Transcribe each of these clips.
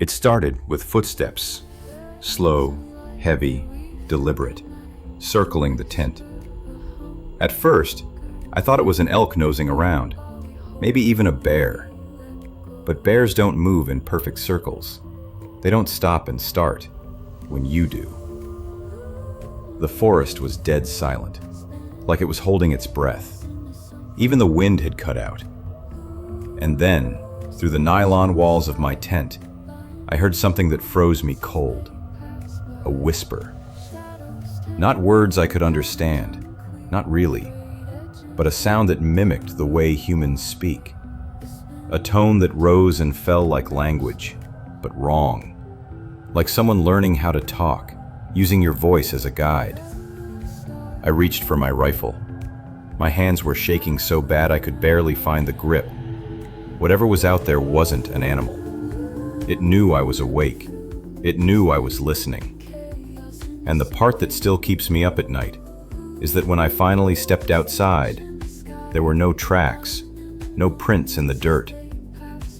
It started with footsteps, slow, heavy, deliberate, circling the tent. At first, I thought it was an elk nosing around, maybe even a bear. But bears don't move in perfect circles. They don't stop and start when you do. The forest was dead silent, like it was holding its breath. Even the wind had cut out. And then, through the nylon walls of my tent, I heard something that froze me cold. A whisper. Not words I could understand, not really, but a sound that mimicked the way humans speak. A tone that rose and fell like language, but wrong. Like someone learning how to talk, using your voice as a guide. I reached for my rifle. My hands were shaking so bad I could barely find the grip. Whatever was out there wasn't an animal. It knew I was awake. It knew I was listening. And the part that still keeps me up at night is that when I finally stepped outside, there were no tracks, no prints in the dirt,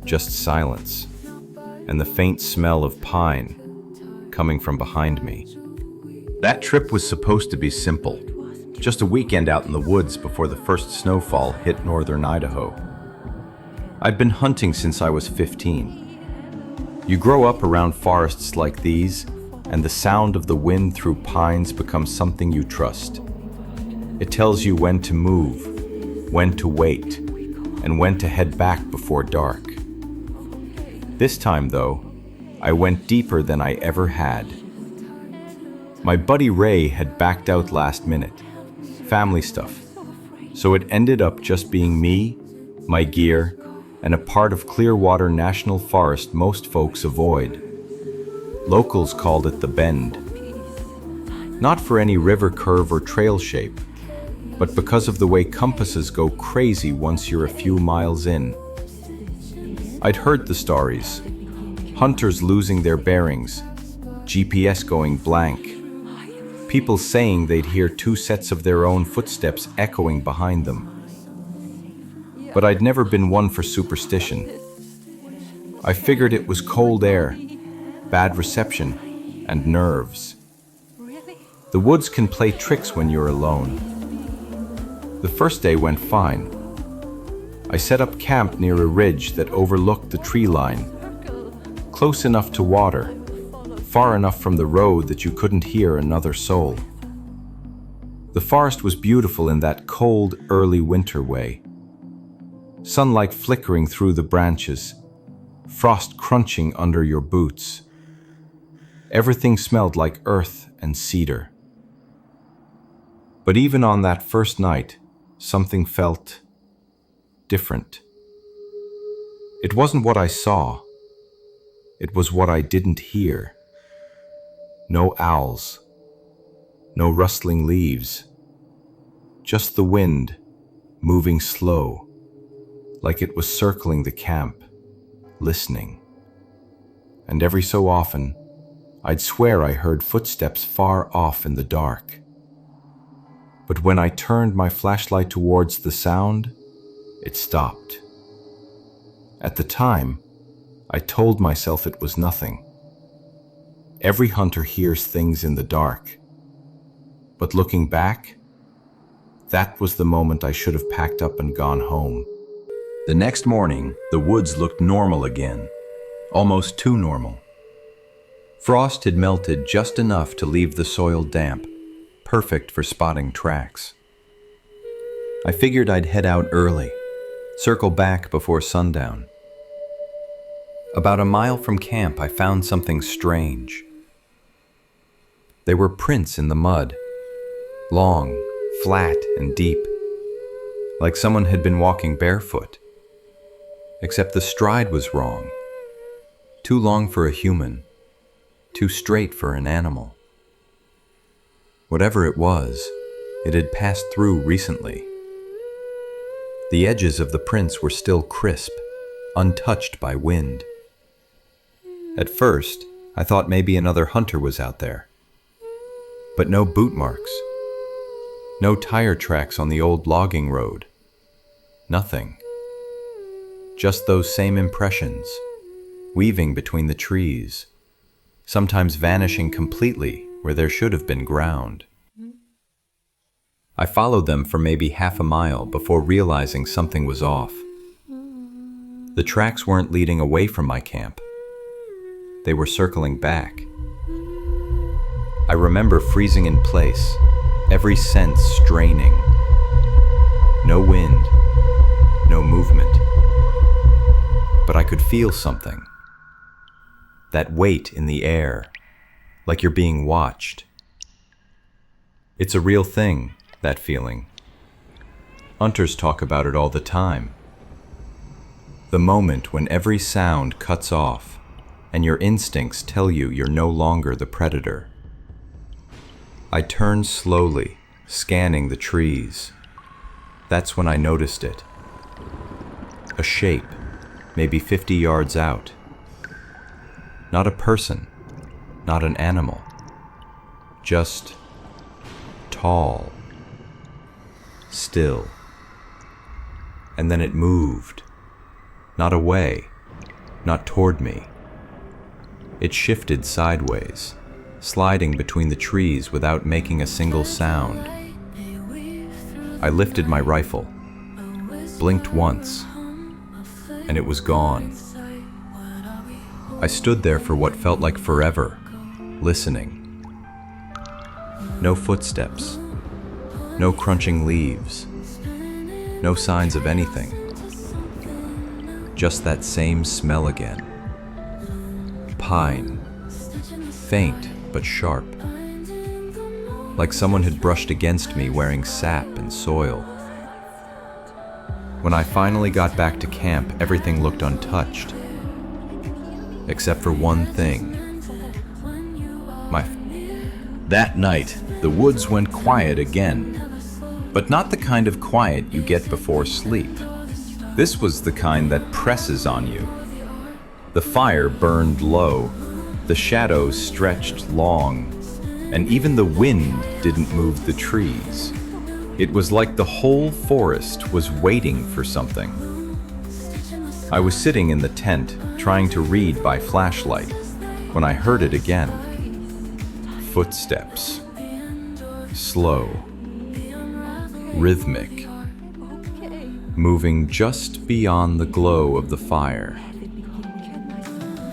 just silence, and the faint smell of pine coming from behind me. That trip was supposed to be simple, just a weekend out in the woods before the first snowfall hit northern Idaho. I'd been hunting since I was 15. You grow up around forests like these, and the sound of the wind through pines becomes something you trust. It tells you when to move, when to wait, and when to head back before dark. This time, though, I went deeper than I ever had. My buddy Ray had backed out last minute, family stuff, so it ended up just being me, my gear, and a part of Clearwater National Forest most folks avoid. Locals called it the Bend. Not for any river curve or trail shape, but because of the way compasses go crazy once you're a few miles in. I'd heard the stories. Hunters losing their bearings, GPS going blank, people saying they'd hear two sets of their own footsteps echoing behind them. But I'd never been one for superstition. I figured it was cold air, bad reception, and nerves. The woods can play tricks when you're alone. The first day went fine. I set up camp near a ridge that overlooked the tree line, close enough to water, far enough from the road that you couldn't hear another soul. The forest was beautiful in that cold, early winter way. Sunlight flickering through the branches, frost crunching under your boots. Everything smelled like earth and cedar. But even on that first night, something felt different. It wasn't what I saw. It was what I didn't hear. No owls. No rustling leaves. Just the wind, moving slow, like it was circling the camp, listening. And every so often, I'd swear I heard footsteps far off in the dark. But when I turned my flashlight towards the sound, it stopped. At the time, I told myself it was nothing. Every hunter hears things in the dark. But looking back, that was the moment I should have packed up and gone home. The next morning, the woods looked normal again, almost too normal. Frost had melted just enough to leave the soil damp, perfect for spotting tracks. I figured I'd head out early, circle back before sundown. About a mile from camp, I found something strange. There were prints in the mud, long, flat, and deep, like someone had been walking barefoot. Except the stride was wrong. Too long for a human, too straight for an animal. Whatever it was, it had passed through recently. The edges of the prints were still crisp, untouched by wind. At first, I thought maybe another hunter was out there. But no boot marks. No tire tracks on the old logging road. Nothing. Just those same impressions. weaving between the trees, sometimes vanishing completely where there should have been ground. I followed them for maybe half a mile before realizing something was off. The tracks weren't leading away from my camp. They were circling back. I remember freezing in place, every sense straining. No wind, no movement. But I could feel something. That weight in the air, like you're being watched. It's a real thing, that feeling. Hunters talk about it all the time. The moment when every sound cuts off and your instincts tell you you're no longer the predator. I turned slowly, scanning the trees. That's when I noticed it. A shape, maybe 50 yards out. Not a person, not an animal. Just tall, still. And then it moved. Not away, not toward me. It shifted sideways, sliding between the trees without making a single sound. I lifted my rifle, blinked once, and it was gone. I stood there for what felt like forever, listening. No footsteps, no crunching leaves, no signs of anything. Just that same smell again. Pine, faint but sharp. Like someone had brushed against me wearing sap and soil. When I finally got back to camp, everything looked untouched. Except for one thing. That night, the woods went quiet again. But not the kind of quiet you get before sleep. This was the kind that presses on you. The fire burned low, the shadows stretched long, and even the wind didn't move the trees. It was like the whole forest was waiting for something. I was sitting in the tent, trying to read by flashlight, when I heard it again. Footsteps. Slow. Rhythmic. Moving just beyond the glow of the fire.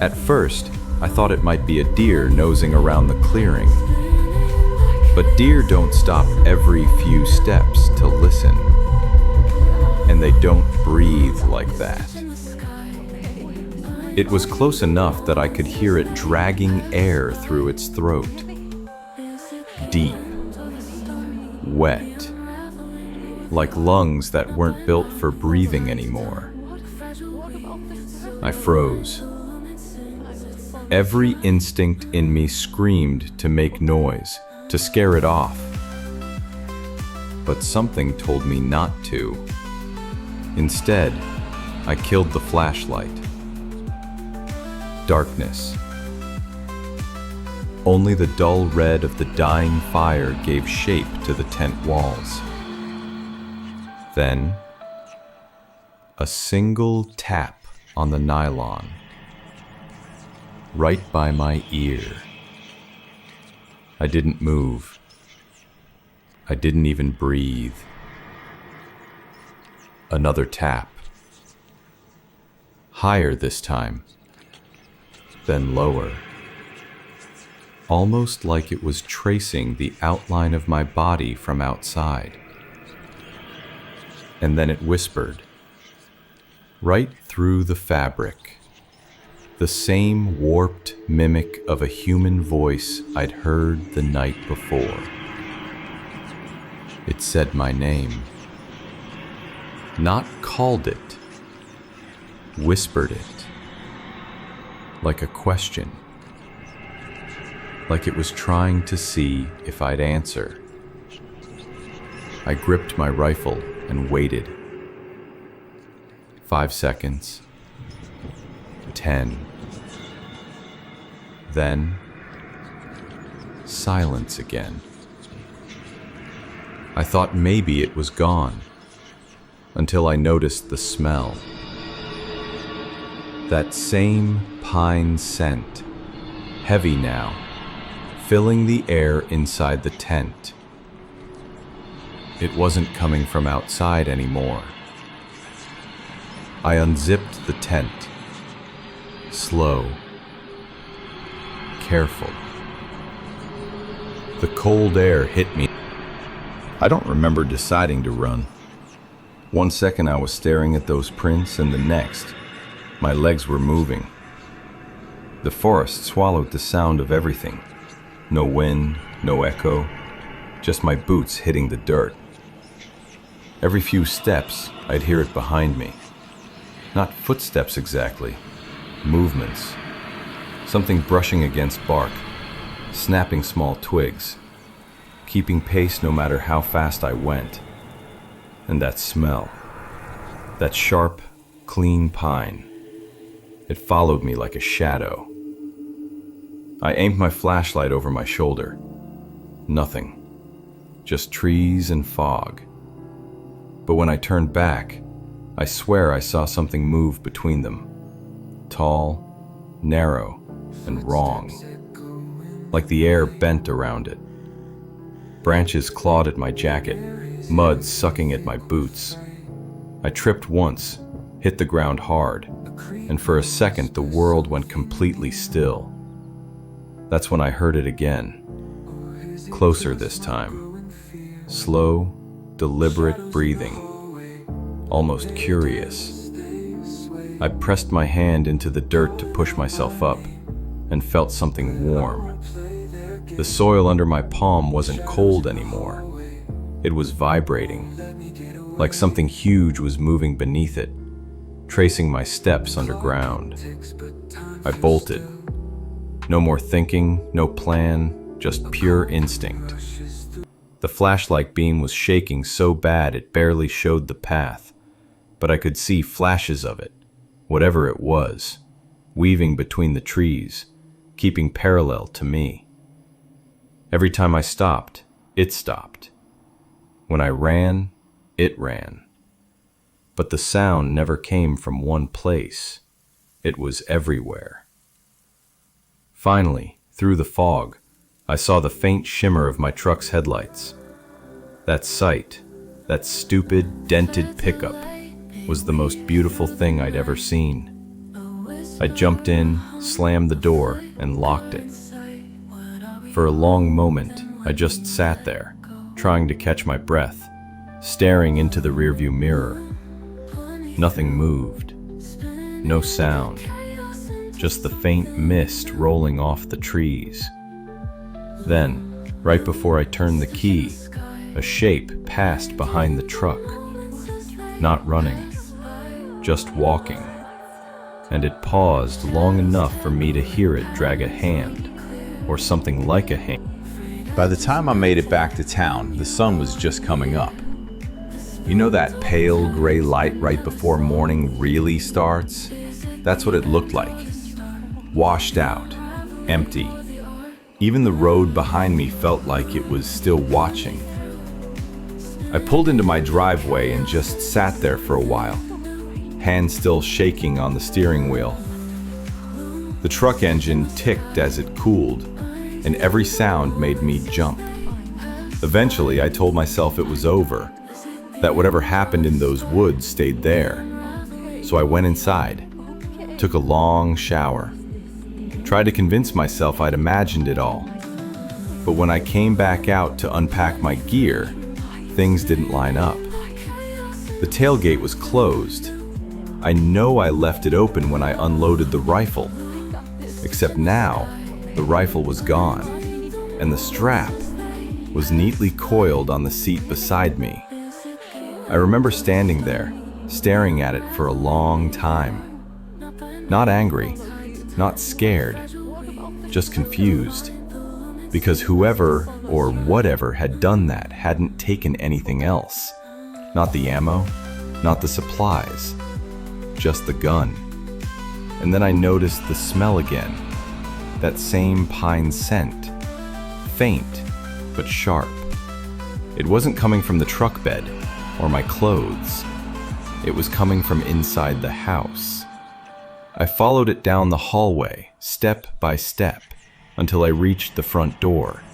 At first, I thought it might be a deer nosing around the clearing. But deer don't stop every few steps to listen. And they don't breathe like that. It was close enough that I could hear it dragging air through its throat. Deep. Wet. Like lungs that weren't built for breathing anymore. I froze. Every instinct in me screamed to make noise, to scare it off. But something told me not to. Instead, I killed the flashlight. Darkness. Only the dull red of the dying fire gave shape to the tent walls. Then, a single tap on the nylon, right by my ear. I didn't move. I didn't even breathe. Another tap. Higher this time, then lower. Almost like it was tracing the outline of my body from outside. And then it whispered, right through the fabric, the same warped mimic of a human voice I'd heard the night before. It said my name. Not called it, whispered it, like a question, like it was trying to see if I'd answer. I gripped my rifle and waited. 5 seconds. 10. Then, silence again. I thought maybe it was gone, until I noticed the smell. That same pine scent, heavy now, filling the air inside the tent. It wasn't coming from outside anymore. I unzipped the tent, slow, careful. The cold air hit me. I don't remember deciding to run. One second I was staring at those prints, and the next, my legs were moving. The forest swallowed the sound of everything. No wind, no echo, just my boots hitting the dirt. Every few steps, I'd hear it behind me. Not footsteps exactly, movements. Something brushing against bark, snapping small twigs, keeping pace no matter how fast I went. And that smell, that sharp, clean pine, it followed me like a shadow. I aimed my flashlight over my shoulder. Nothing, just trees and fog. But when I turned back, I swear I saw something move between them. Tall, narrow, and wrong. Like the air bent around it. Branches clawed at my jacket, mud sucking at my boots. I tripped once, hit the ground hard, and for a second the world went completely still. That's when I heard it again. Closer this time. Slow, deliberate breathing. Almost curious. I pressed my hand into the dirt to push myself up, and felt something warm. The soil under my palm wasn't cold anymore. It was vibrating, like something huge was moving beneath it, tracing my steps underground. I bolted. No more thinking, no plan, just pure instinct. The flashlight beam was shaking so bad it barely showed the path, but I could see flashes of it, whatever it was, weaving between the trees, keeping parallel to me. Every time I stopped, it stopped. When I ran, it ran. But the sound never came from one place. It was everywhere. Finally, through the fog, I saw the faint shimmer of my truck's headlights. That sight, that stupid, dented pickup, was the most beautiful thing I'd ever seen. I jumped in, slammed the door, and locked it. For a long moment, I just sat there, trying to catch my breath, staring into the rearview mirror. Nothing moved. No sound. Just the faint mist rolling off the trees. Then, right before I turned the key, a shape passed behind the truck. Not running, just walking. And it paused long enough for me to hear it drag a hand, or something like a hand. By the time I made it back to town, the sun was just coming up. You know that pale gray light right before morning really starts? That's what it looked like. Washed out, empty. Even the road behind me felt like it was still watching. I pulled into my driveway and just sat there for a while, hands still shaking on the steering wheel. The truck engine ticked as it cooled, and every sound made me jump. Eventually, I told myself it was over, that whatever happened in those woods stayed there. So I went inside, took a long shower, tried to convince myself I'd imagined it all. But when I came back out to unpack my gear, things didn't line up. The tailgate was closed. I know I left it open when I unloaded the rifle. Except now, the rifle was gone, and the strap was neatly coiled on the seat beside me. I remember standing there, staring at it for a long time. Not angry, not scared, just confused. Because whoever or whatever had done that hadn't taken anything else. Not the ammo, not the supplies, just the gun. And then I noticed the smell again, that same pine scent, faint but sharp. It wasn't coming from the truck bed or my clothes. It was coming from inside the house. I followed it down the hallway, step by step, until I reached the front door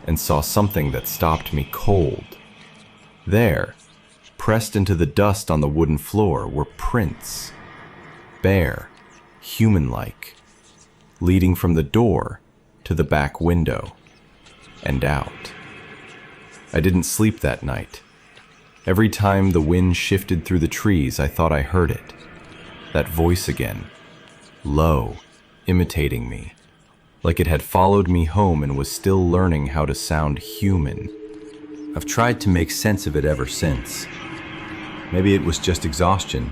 and saw something that stopped me cold. There, pressed into the dust on the wooden floor, were prints, bare, human-like, leading from the door to the back window and out. I didn't sleep that night. Every time the wind shifted through the trees, I thought I heard it. That voice again, low, imitating me, like it had followed me home and was still learning how to sound human. I've tried to make sense of it ever since. Maybe it was just exhaustion,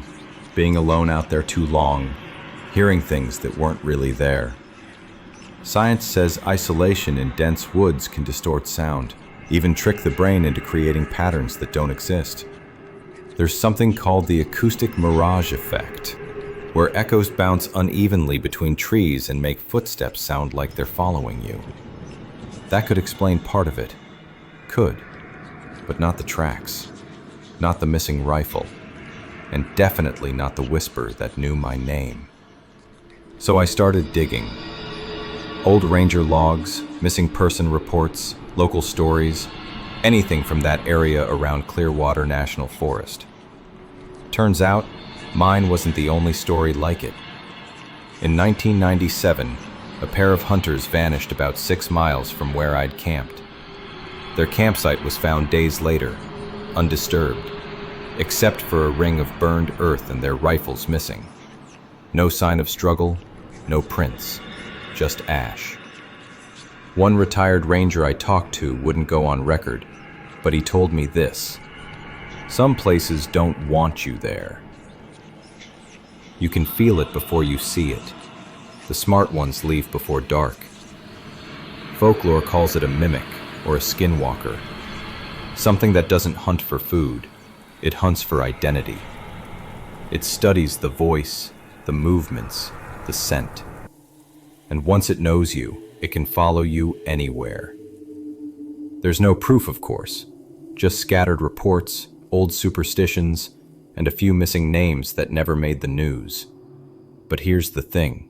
being alone out there too long, hearing things that weren't really there. Science says isolation in dense woods can distort sound, even trick the brain into creating patterns that don't exist. There's something called the acoustic mirage effect, where echoes bounce unevenly between trees and make footsteps sound like they're following you. That could explain part of it. Could. But not the tracks, not the missing rifle, and definitely not the whisper that knew my name. So I started digging. Old ranger logs, missing person reports, local stories, anything from that area around Clearwater National Forest. Turns out, mine wasn't the only story like it. In 1997, a pair of hunters vanished about 6 miles from where I'd camped. Their campsite was found days later, undisturbed, except for a ring of burned earth and their rifles missing. No sign of struggle, no prints, just ash. One retired ranger I talked to wouldn't go on record, but he told me this: some places don't want you there. You can feel it before you see it. The smart ones leave before dark. Folklore calls it a mimic, or a skinwalker. Something that doesn't hunt for food, it hunts for identity. It studies the voice, the movements, the scent. And once it knows you, it can follow you anywhere. There's no proof, of course, just scattered reports, old superstitions, and a few missing names that never made the news. But here's the thing.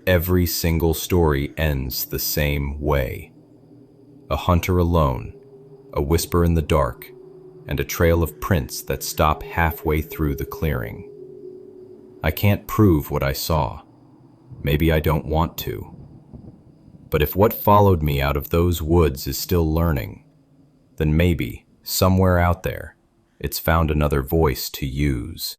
Every single story ends the same way. A hunter alone, a whisper in the dark, and a trail of prints that stop halfway through the clearing. I can't prove what I saw. Maybe I don't want to. But if what followed me out of those woods is still learning, then maybe, somewhere out there, it's found another voice to use.